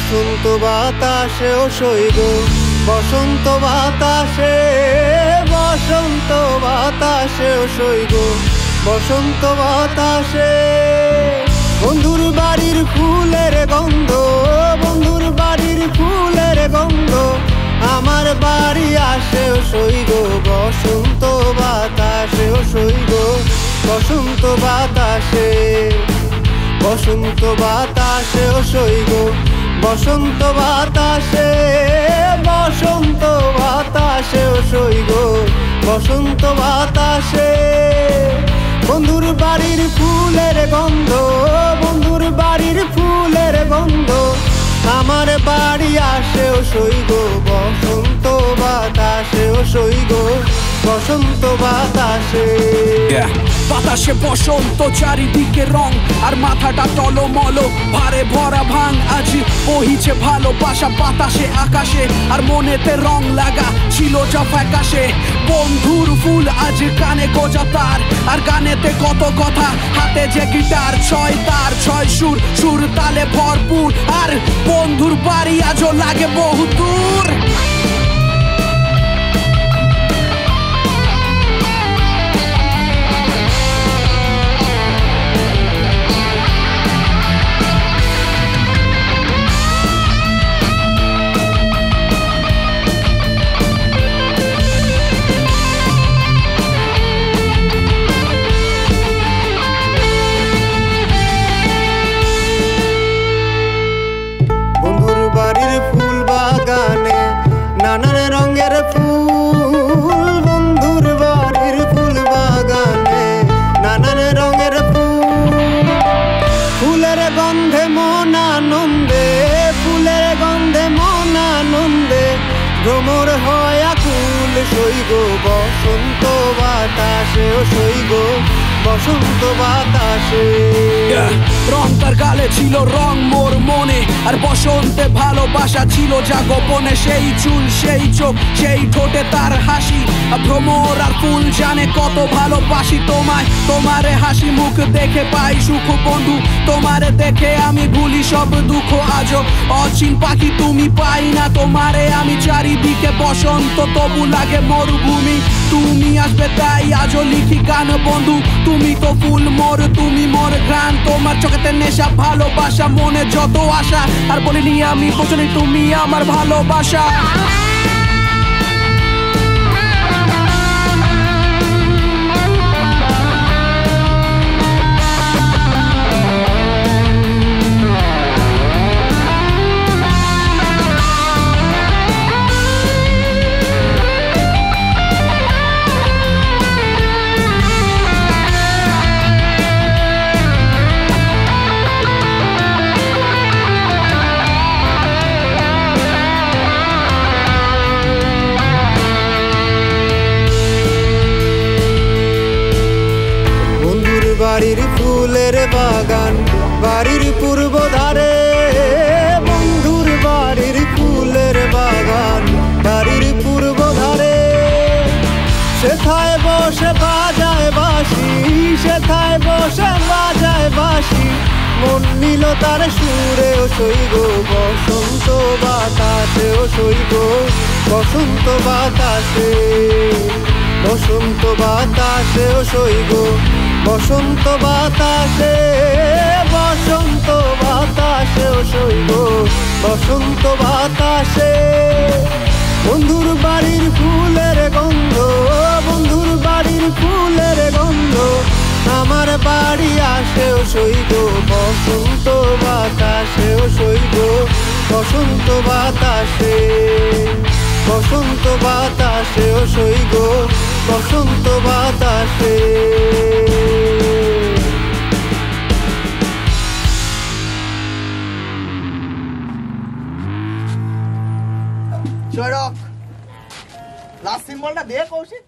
বসন্ত বাতাসে ও সইব, বসন্ত বাতাসে, বসন্ত বাতাসে ও সইব, বসন্ত বাতাসে। বন্ধুর বাড়ির ফুলের গন্ধ, বন্ধুর বাড়ির ফুলের গন্ধ আমার বাড়ি আসে ও সইব, বসন্ত বাতাসে ও সইব, বসন্ত বাতাসে, বসন্ত বাতাসে ও সইব, বসন্ত বাতাসে, বসন্ত বাতাসে ও সইব, বসন্ত বাতাসে। বন্ধুর বাড়ির ফুলের গন্ধ, বন্ধুর বাড়ির ফুলের গন্ধ আমার বাড়ি আসে ও সইব, বসন্ত বাতাসে ও সইব, বসন্ত বাতাসে। বাতাসে বসন্ত, চারিদিকে রং, আর মাথাটা টলমল, ভারে ভরা ভাঙ। আজ বহিছে ভালোবাসা বাতাসে আকাশে, আর মনেতে রং লাগা ছিল যা ফ্যাকাশে। বন্ধুর ফুল আজ কানে গোজা তার, আর গানেতে কত কথা, হাতে যে গিটার, ছয় তার ছয় সুর, সুর তালে ভরপুর। আর বন্ধুর বাড়ি আজও লাগে বহু দূর। ফুল বাগানে নানান রঙের ফুল, বন্ধুর বাড়ির ফুল বাগানে নানান রঙের ফুল। ফুলের গন্ধে মন আনন্দে, ফুলের গন্ধে মন আনন্দে ভ্রমর হয় আকুল, সইব বসন্ত বাতাসে ও সইব, বসন্ত বাতাসে। রং তার গালে ছিল রং মোর মনে, আর বসন্তে ভালোবাসা ছিল যা গোপনে। সেই চুল, সেই চোখ, সেই ঠোঁটে তার হাসি, ভ্রমর আর ফুল জানে কত ভালোবাসি তোমায়। তোমারে হাসি মুখ দেখে পাই সুখ বন্ধু, তোমারে দেখে আমি ভুলি সব দুঃখ। আজও অচিন পাখি তুমি, পাই না তোমারে আমি চারিদিকে বসন্ত, তবু লাগে মরুভূমি। তুমি আসবে তাই আজও লিখি গান বন্ধু, তুমি তো ফুল মোর, তুমি মোর ঘ্রাণ। তোমার চোখেতে নেশা, ভালোবাসা, মনে যত আশা, আর বলিনি আমি বোঝনি তুমি আমার ভালোবাসা। বাড়ির ফুলের বাগান বাড়ির পূর্ব ধারে, বন্ধুর বাড়ির ফুলের বাগান বাড়ির পূর্ব ধারে। সেথায় বসে বাজায় বাঁশি, সেথায় বসে বাজায় বাঁশি, মন নিল তার সুরে ও সইব, বসন্ত বাতাসে ও সইব, বসন্ত বাতাসে, বসন্ত বাতাসে ও সইব, বসন্ত বাতাসে, বসন্ত বাতাসে ও সইব, বসন্ত বাতাসে। বন্ধুর বাড়ির ফুলের গন্ধ, বন্ধুর বাড়ির ফুলের গন্ধ আমার বাড়ি আসে ও সইব, বসন্ত বাতাসে ও সইব, বসন্ত বাতাসে, বসন্ত বাতাসে ও সইব, বসন্ত বাতাসে। জয় রক লাস্ট সিম্বলটা দে কৌশিক।